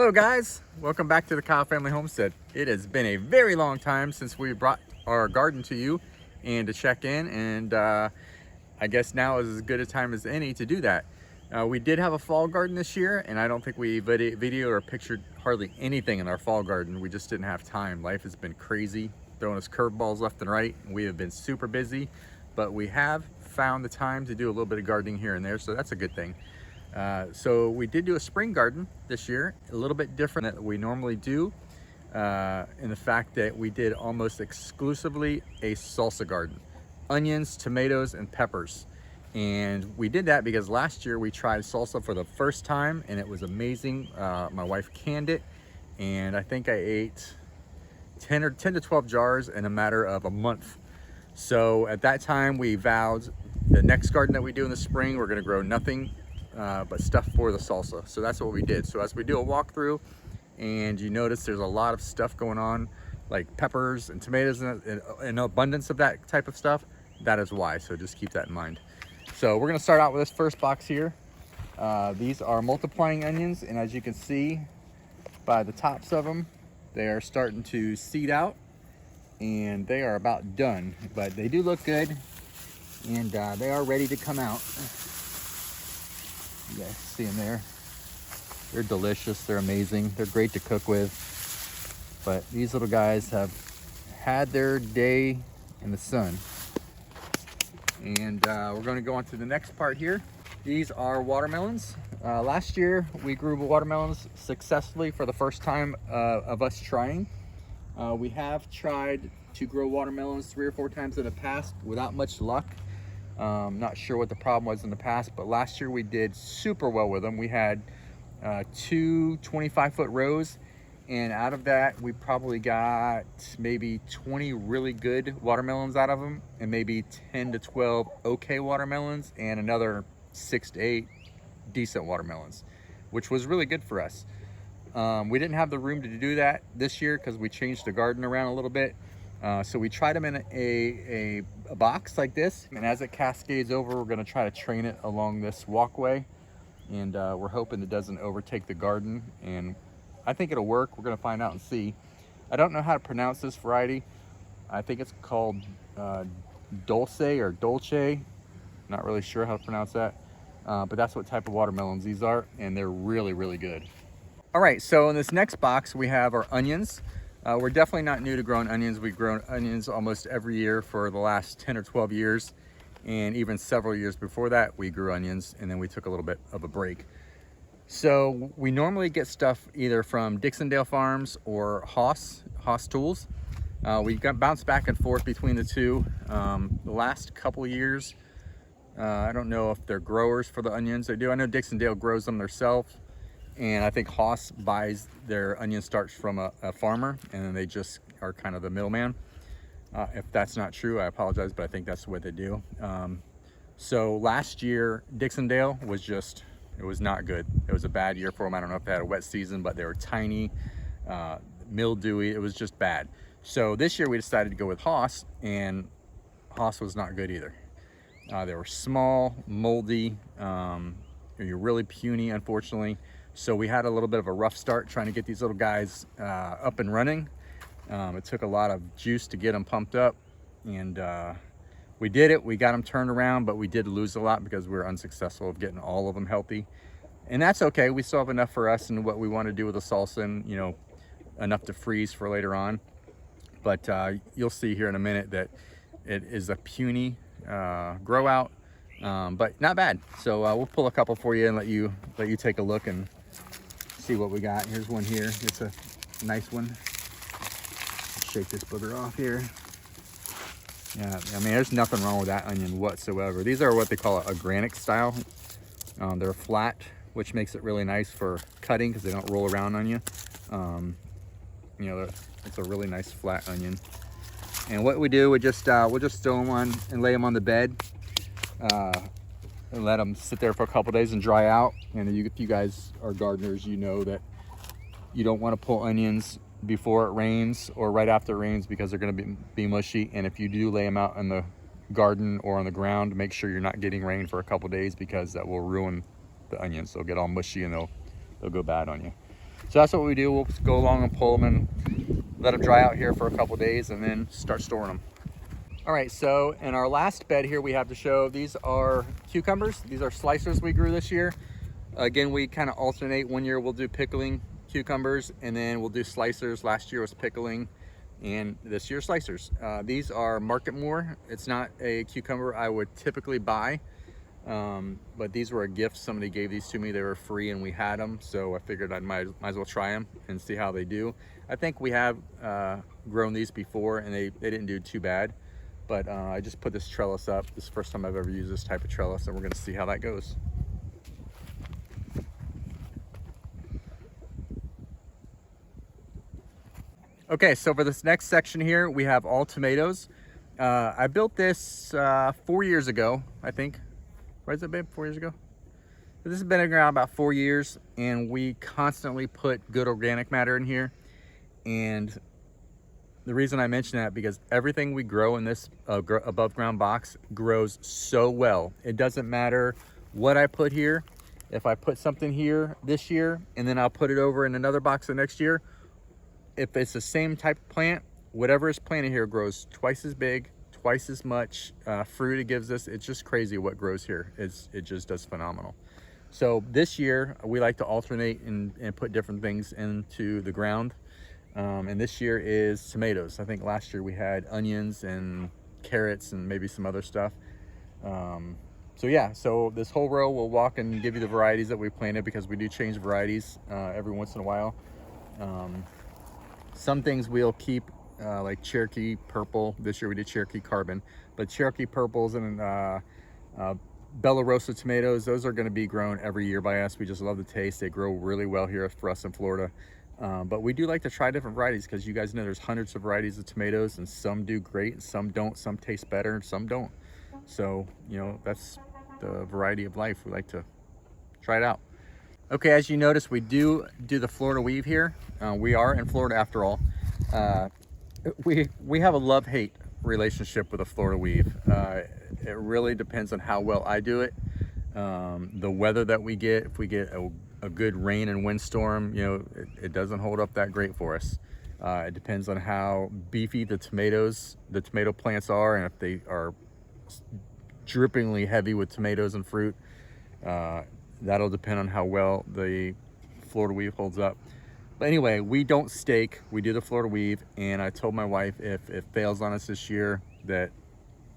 Hello guys, welcome back to the Kyle Family Homestead. It has been a very long time since we brought our garden to you and to check in, and I guess now is as good a time as any to do that. We did have a fall garden this year, and I don't think we video or pictured hardly anything in our fall garden. We just didn't have time. Life has been crazy, throwing us curveballs left and right. We have been super busy, but we have found the time to do a little bit of gardening here and there, so that's a good thing. So we did do a spring garden this year, a little bit different than we normally do, in the fact that we did almost exclusively a salsa garden. Onions, tomatoes, and peppers. And we did that because last year we tried salsa for the first time and it was amazing. My wife canned it, and I think I ate 10 to 12 jars in a matter of a month. So at that time we vowed the next garden that we do in the spring, we're gonna grow nothing but stuff for the salsa. So that's what we did. So as we do a walkthrough and you notice there's a lot of stuff going on, like peppers and tomatoes and an abundance of that type of stuff, that is why. So just keep that in mind. So we're gonna start out with this first box here. These are multiplying onions, and as you can see by the tops of them, they are starting to seed out and they are about done, but they do look good, and they are ready to come out. You guys see them there? They're delicious, they're amazing, they're great to cook with. But these little guys have had their day in the sun. And we're going to go on to the next part here. These are watermelons. Last year we grew watermelons successfully for the first time of us trying. We have tried to grow watermelons 3 or 4 times in the past without much luck. Not sure what the problem was in the past, but last year we did super well with them. We had 2 25-foot rows, and out of that we probably got maybe 20 really good watermelons out of them, and maybe 10 to 12 okay watermelons, and another 6 to 8 decent watermelons, which was really good for us. We didn't have the room to do that this year because we changed the garden around a little bit. So we tried them in a box like this, and as it cascades over, we're going to try to train it along this walkway, and we're hoping it doesn't overtake the garden, and I think it'll work. We're going to find out and see. I don't know how to pronounce this variety. I think it's called Dulce or Dolce. Not really sure how to pronounce that, but that's what type of watermelons these are, and they're really, really good. All right, so in this next box we have our onions. We're definitely not new to growing onions. We've grown onions almost every year for the last 10 or 12 years. And even several years before that, we grew onions, and then we took a little bit of a break. So we normally get stuff either from Dixondale Farms or Haas Tools. We got bounced back and forth between the two. The last couple of years, I don't know if they're growers for the onions. They do. I know Dixondale grows them themselves. And I think Haas buys their onion starch from a farmer, and then they just are kind of the middleman. If that's not true, I apologize, but I think that's what they do. So last year, Dixondale was just, it was not good. It was a bad year for them. I don't know if they had a wet season, but they were tiny, mildewy. It was just bad. So this year we decided to go with Haas, and Haas was not good either. They were small, moldy, you're really puny, unfortunately. So we had a little bit of a rough start trying to get these little guys up and running. It took a lot of juice to get them pumped up, and we did it. We got them turned around, but we did lose a lot because we were unsuccessful of getting all of them healthy. And that's okay. We still have enough for us and what we want to do with the salsa, and you know, enough to freeze for later on. But you'll see here in a minute that it is a puny grow out, but not bad. So we'll pull a couple for you and let you take a look and see what we got. Here's one here. It's a nice one. Shake this booger off here. Yeah, I mean, there's nothing wrong with that onion whatsoever. These are what they call a granite style. They're flat, which makes it really nice for cutting because they don't roll around on you. You know, it's a really nice flat onion. And what we do, we'll just throw them on and lay them on the bed. And let them sit there for a couple days and dry out. And if you guys are gardeners, you know that you don't want to pull onions before it rains or right after it rains because they're going to be mushy. And if you do lay them out in the garden or on the ground, make sure you're not getting rain for a couple days because that will ruin the onions. They'll get all mushy and they'll go bad on you. So that's what we do. We'll go along and pull them and let them dry out here for a couple days and then start storing them. All right, so in our last bed here we have to show, these are cucumbers. These are slicers we grew this year. Again, we kind of alternate. One year we'll do pickling cucumbers and then we'll do slicers. Last year was pickling and this year slicers. These are Market More. It's not a cucumber I would typically buy, but these were a gift. Somebody gave these to me. They were free and we had them, so I figured I might as well try them and see how they do. I think we have grown these before and they didn't do too bad, but I just put this trellis up. This is the first time I've ever used this type of trellis, and we're gonna see how that goes. Okay, so for this next section here, we have all tomatoes. I built this 4 years ago, I think. Right, is it, babe? 4 years ago? So this has been around about 4 years, and we constantly put good organic matter in here. And the reason I mention that, because everything we grow in this above ground box grows so well. It doesn't matter what I put here. If I put something here this year and then I'll put it over in another box the next year, if it's the same type of plant, whatever is planted here grows twice as big, twice as much fruit it gives us. It's just crazy what grows here. It just does phenomenal. So this year we like to alternate and put different things into the ground. And this year is tomatoes. I think last year we had onions and carrots and maybe some other stuff. So yeah, so this whole row we'll walk and give you the varieties that we planted, because we do change varieties every once in a while. Some things we'll keep, like Cherokee Purple. This year we did Cherokee Carbon, but Cherokee Purples and Bella Rosa tomatoes, those are going to be grown every year by us. We just love the taste. They grow really well here for us in Florida. But we do like to try different varieties, because you guys know there's hundreds of varieties of tomatoes, and some do great and some don't. Some taste better and some don't. So, you know, that's the variety of life. We like to try it out. Okay, as you notice, we do the Florida weave here. We are in Florida after all. We have a love-hate relationship with the Florida weave. It really depends on how well I do it. The weather that we get, if we get a good rain and windstorm, you know, it doesn't hold up that great for us. It depends on how beefy the tomato plants are, and if they are drippingly heavy with tomatoes and fruit. That'll depend on how well the Florida weave holds up. But anyway, we don't stake, we do the Florida weave, and I told my wife if it fails on us this year that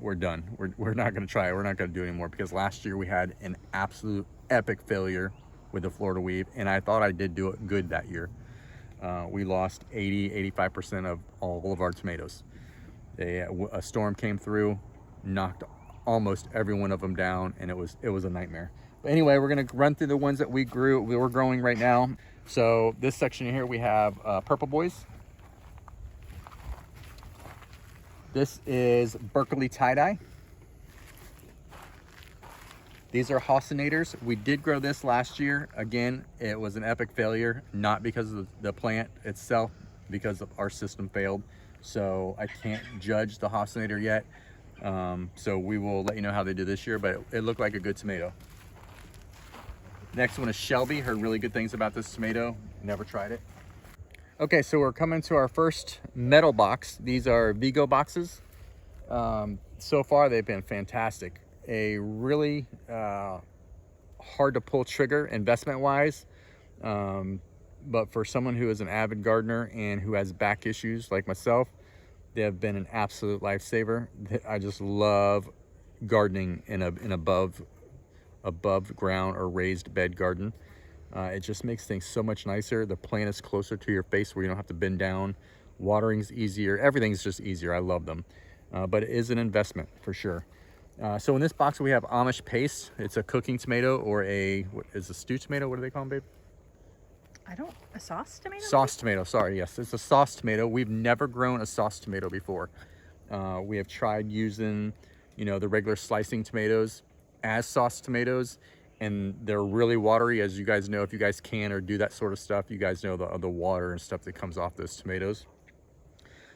we're done. We're not gonna try it, we're not gonna do it anymore, because last year we had an absolute epic failure with the Florida weave, and I thought I did do it good that year. We lost 85% of all of our tomatoes. A storm came through, knocked almost every one of them down, and it was a nightmare. But anyway, we're gonna run through the ones that we're growing right now. So this section here we have Purple Boys. This is Berkeley Tie-Dye. These are Hausenators. We did grow this last year. Again, it was an epic failure, not because of the plant itself, because of our system failed. So I can't judge the Hausenator yet. So we will let you know how they do this year, but it looked like a good tomato. Next one is Shelby. Heard really good things about this tomato. Never tried it. Okay, so we're coming to our first metal box. These are Vigo boxes. So far they've been fantastic. A really hard to pull trigger investment wise, but for someone who is an avid gardener and who has back issues like myself, they have been an absolute lifesaver. I just love gardening in above ground or raised bed garden. It just makes things so much nicer. The plant is closer to your face where you don't have to bend down. Watering's easier. Everything's just easier. I love them. But it is an investment for sure. So in this box we have Amish paste. It's a cooking tomato, or what is a stew tomato? What do they call them, babe? A sauce tomato? Sauce tomato, sorry, yes. It's a sauce tomato. We've never grown a sauce tomato before. We have tried using, the regular slicing tomatoes as sauce tomatoes, and they're really watery, as you guys know. If you guys can or do that sort of stuff, you guys know the water and stuff that comes off those tomatoes.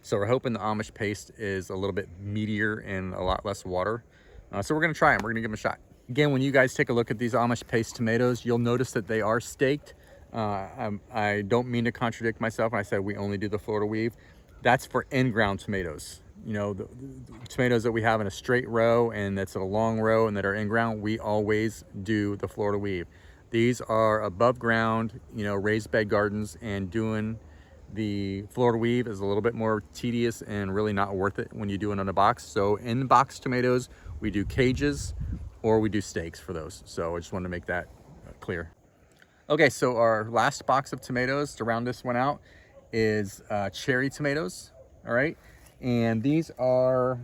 So we're hoping the Amish paste is a little bit meatier and a lot less water. So we're gonna try them, we're gonna give them a shot. Again, when you guys take a look at these Amish paste tomatoes, you'll notice that they are staked. I don't mean to contradict myself. I said we only do the Florida weave. That's for in-ground tomatoes. You know, the tomatoes that we have in a straight row and that's a long row and that are in ground, we always do the Florida weave. These are above ground, you know, raised bed gardens, and doing the Florida weave is a little bit more tedious and really not worth it when you do it on a box. So in box tomatoes, we do cages or we do stakes for those. So I just wanted to make that clear. Okay, so our last box of tomatoes to round this one out is cherry tomatoes, all right? And these are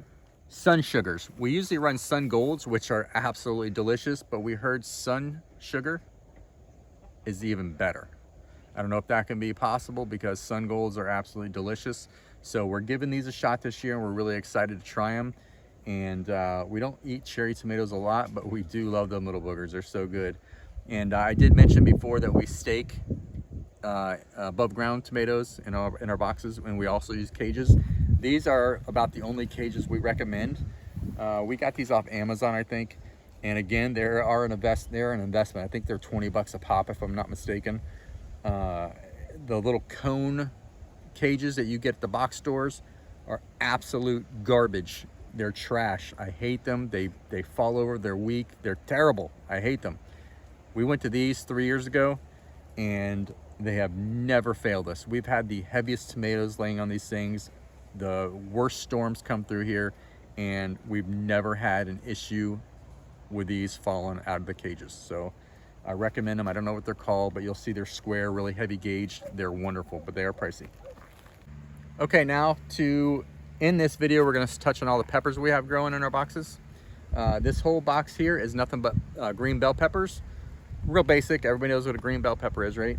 sun sugars. We usually run sun golds, which are absolutely delicious, but we heard sun sugar is even better. I don't know if that can be possible because sun golds are absolutely delicious. So we're giving these a shot this year and we're really excited to try them. And we don't eat cherry tomatoes a lot, but we do love them little boogers. They're so good. And I did mention before that we stake above ground tomatoes in our boxes, and we also use cages. These are about the only cages we recommend. We got these off Amazon, I think. And again, they're an investment. I think they're 20 bucks a pop, if I'm not mistaken. The little cone cages that you get at the box stores are absolute garbage. They're trash. I hate them. They fall over. They're weak. They're terrible. I hate them. We went to these 3 years ago, and they have never failed us. We've had the heaviest tomatoes laying on these things. The worst storms come through here, and we've never had an issue with these falling out of the cages. So I recommend them. I don't know what they're called, but you'll see they're square, really heavy gauged. They're wonderful, but they are pricey. Okay, now to end this video, we're gonna touch on all the peppers we have growing in our boxes. This whole box here is nothing but green bell peppers. Real basic. Everybody knows what a green bell pepper is, right?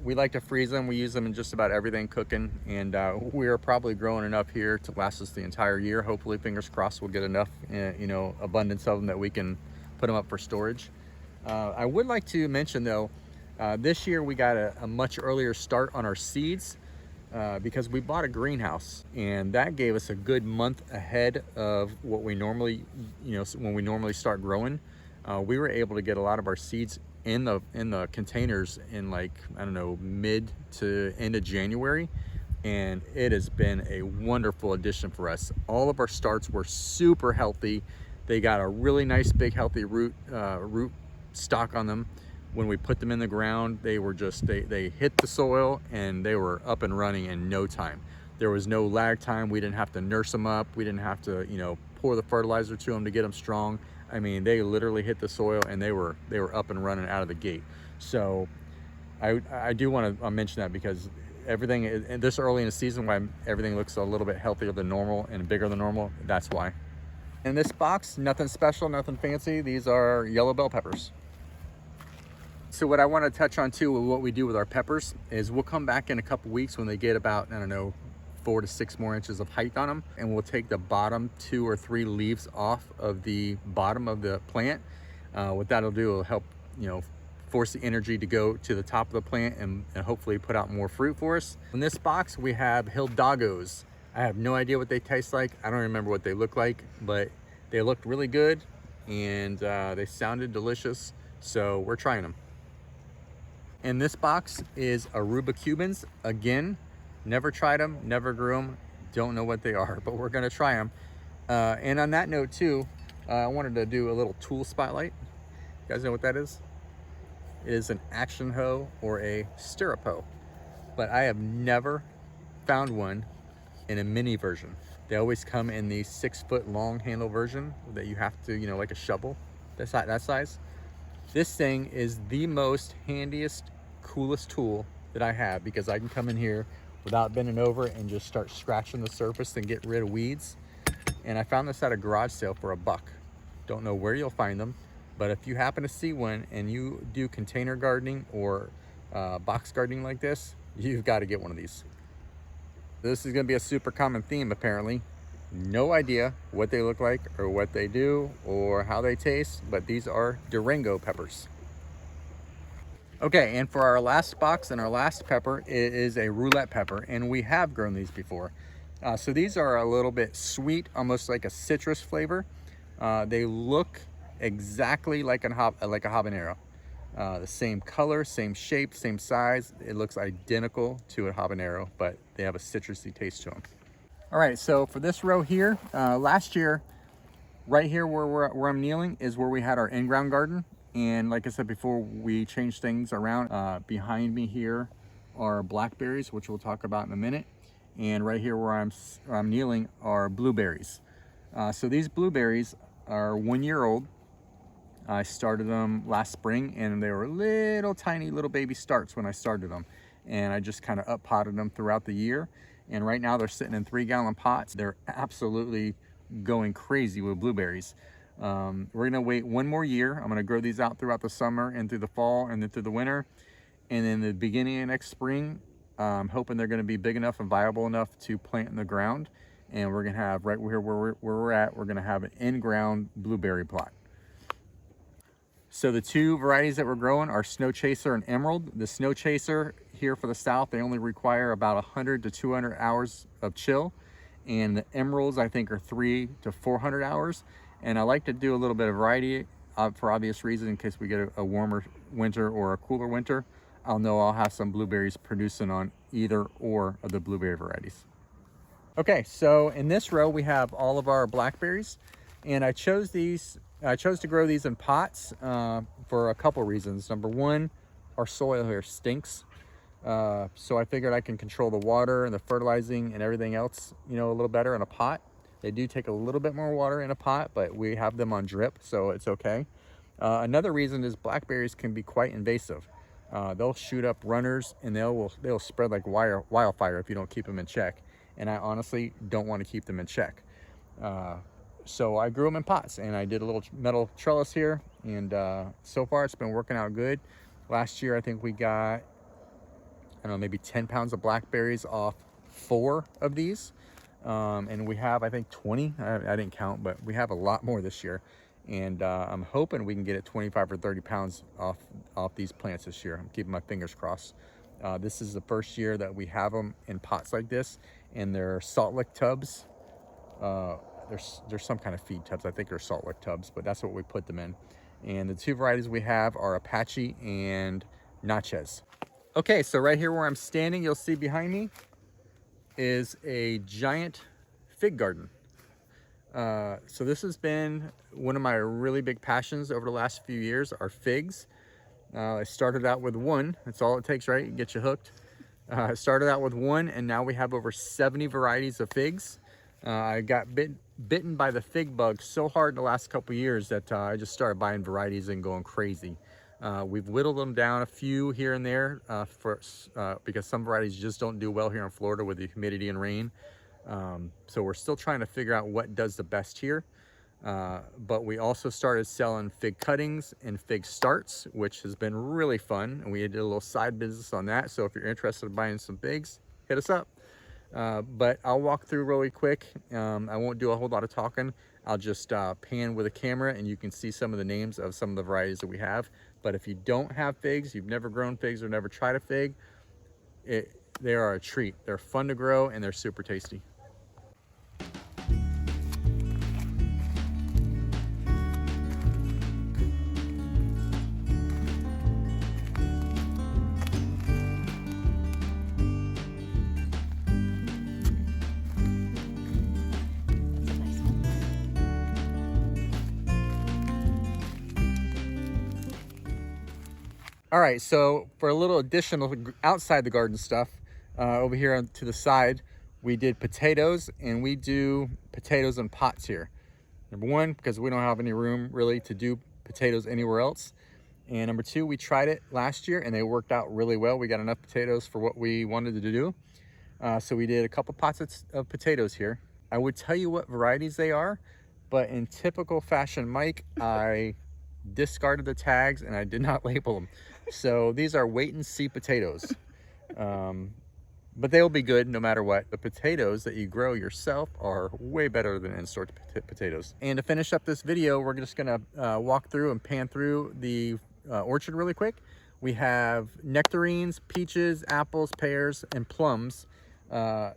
We like to freeze them. We use them in just about everything cooking, and we're probably growing enough here to last us the entire year. Hopefully, fingers crossed, we'll get enough, you know, abundance of them that we can put them up for storage. I would like to mention though, this year we got a much earlier start on our seeds because we bought a greenhouse, and that gave us a good month ahead of what we normally, you know, when we normally start growing. We were able to get a lot of our seeds in the containers in, like, I don't know, mid to end of January, and it has been a wonderful addition for us. All of our starts were super healthy. They got a really nice big healthy root stock on them. When we put them in the ground, they were just they hit the soil and they were up and running in no time. There was no lag time. We didn't have to nurse them up. We didn't have to, you know, pour the fertilizer to them to get them strong. I mean, they literally hit the soil and they were up and running out of the gate. So I do want to mention that because everything this early in the season, why everything looks a little bit healthier than normal and bigger than normal, that's why. In this box, nothing special, nothing fancy. These are yellow bell peppers. So what I want to touch on too with what we do with our peppers is we'll come back in a couple weeks when they get about, I don't know, 4 to 6 more inches of height on them, and we'll take the bottom 2 or 3 leaves off of the bottom of the plant. What that'll do will help, you know, force the energy to go to the top of the plant and hopefully put out more fruit for us. In this box we have Hildagos. I have no idea what they taste like. I don't remember what they look like, but they looked really good and they sounded delicious, so we're trying them. In this box is Aruba Cubans. Again, never tried them, never grew them, don't know what they are, but we're gonna try them. And on that note too, I wanted to do a little tool spotlight. You guys know what that is? It is an action hoe or a stirrup hoe, but I have never found one in a mini version. They always come in the 6-foot long handle version that you have to, you know, like a shovel, that size. This thing is the most handiest, coolest tool that I have because I can come in here without bending over and just start scratching the surface and get rid of weeds. And I found this at a garage sale for $1. Don't know where you'll find them, but if you happen to see one and you do container gardening or box gardening like this, you've got to get one of these. This is going to be a super common theme apparently. No idea what they look like or what they do or how they taste, but these are Durango peppers. Okay, and for our last box and our last pepper, it is a roulette pepper, and we have grown these before. So these are a little bit sweet, almost like a citrus flavor. They look exactly like a habanero. The same color, same shape, same size. It looks identical to a habanero, but they have a citrusy taste to them. All right, so for this row here, last year, right here where I'm kneeling is where we had our in-ground garden. And like I said before, we changed things around. Behind me here are blackberries, which we'll talk about in a minute. And right here where I'm kneeling are blueberries. So these blueberries are 1 year old. I started them last spring, and they were little tiny little baby starts when I started them. And I just kind of up potted them throughout the year. And right now they're sitting in 3-gallon pots. They're absolutely going crazy with blueberries. We're gonna wait 1 more year. I'm gonna grow these out throughout the summer and through the fall and then through the winter. And then the beginning of next spring, I'm hoping they're gonna be big enough and viable enough to plant in the ground. And we're gonna have, right here where we're at, we're gonna have an in-ground blueberry plot. So the 2 varieties that we're growing are Snow Chaser and Emerald. The Snow Chaser here for the South, they only require about 100 to 200 hours of chill. And the Emeralds, I think, are 300 to 400 hours. And I like to do a little bit of variety for obvious reasons, in case we get a warmer winter or a cooler winter. I'll know I'll have some blueberries producing on either or of the blueberry varieties. Okay, so in this row, we have all of our blackberries. And I chose to grow these in pots for a couple reasons. Number one, our soil here stinks. So I figured I can control the water and the fertilizing and everything else, you know, a little better in a pot. They do take a little bit more water in a pot, but we have them on drip, so it's okay. Another reason is blackberries can be quite invasive. They'll shoot up runners, and they'll spread like wildfire if you don't keep them in check. And I honestly don't want to keep them in check. So I grew them in pots, and I did a little metal trellis here, and so far it's been working out good. Last year I think we got, I don't know, maybe 10 pounds of blackberries off 4 of these. And we have, I think, 20. I didn't count, but we have a lot more this year. And I'm hoping we can get it 25 or 30 pounds off these plants this year. I'm keeping my fingers crossed. This is the first year that we have them in pots like this, and they're salt lick tubs. There's some kind of feed tubs. I think they're salt lick tubs, but that's what we put them in. And the 2 varieties we have are Apache and Natchez. Okay, so right here where I'm standing, you'll see behind me is a giant fig garden. So this has been one of my really big passions over the last few years, are figs. I started out with 1. That's all it takes, right? You get you hooked. I started out with 1, and now we have over 70 varieties of figs. I got bitten by the fig bug so hard in the last couple years that I just started buying varieties and going crazy. We've whittled them down a few here and there because some varieties just don't do well here in Florida with the humidity and rain. So we're still trying to figure out what does the best here. But we also started selling fig cuttings and fig starts, which has been really fun. And we did a little side business on that. So if you're interested in buying some figs, hit us up. But I'll walk through really quick. I won't do a whole lot of talking. I'll just pan with a camera, and you can see some of the names of some of the varieties that we have. But if you don't have figs, you've never grown figs or never tried a fig, they are a treat. They're fun to grow, and they're super tasty. All right, so for a little additional outside the garden stuff, over here to the side, we did potatoes, and we do potatoes in pots here. Number one, because we don't have any room really to do potatoes anywhere else. And number two, we tried it last year and they worked out really well. We got enough potatoes for what we wanted to do. So we did a couple pots of potatoes here. I would tell you what varieties they are, but in typical fashion Mike, I discarded the tags and I did not label them. So these are wait and see potatoes. But they'll be good no matter what. The potatoes that you grow yourself are way better than in-store potatoes. And to finish up this video, we're just gonna walk through and pan through the orchard really quick. We have nectarines, peaches, apples, pears, and plums. The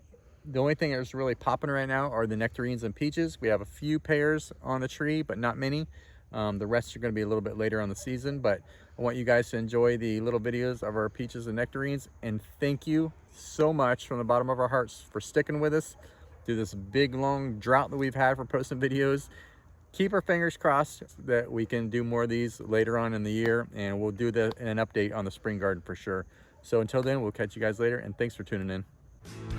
only thing that's really popping right now are the nectarines and peaches. We have a few pears on the tree, but not many. The rest are going to be a little bit later on the season, but I want you guys to enjoy the little videos of our peaches and nectarines. And thank you so much from the bottom of our hearts for sticking with us through this big long drought that we've had for posting videos. Keep our fingers crossed that we can do more of these later on in the year, and we'll do an update on the spring garden for sure. So until then, we'll catch you guys later, and thanks for tuning in.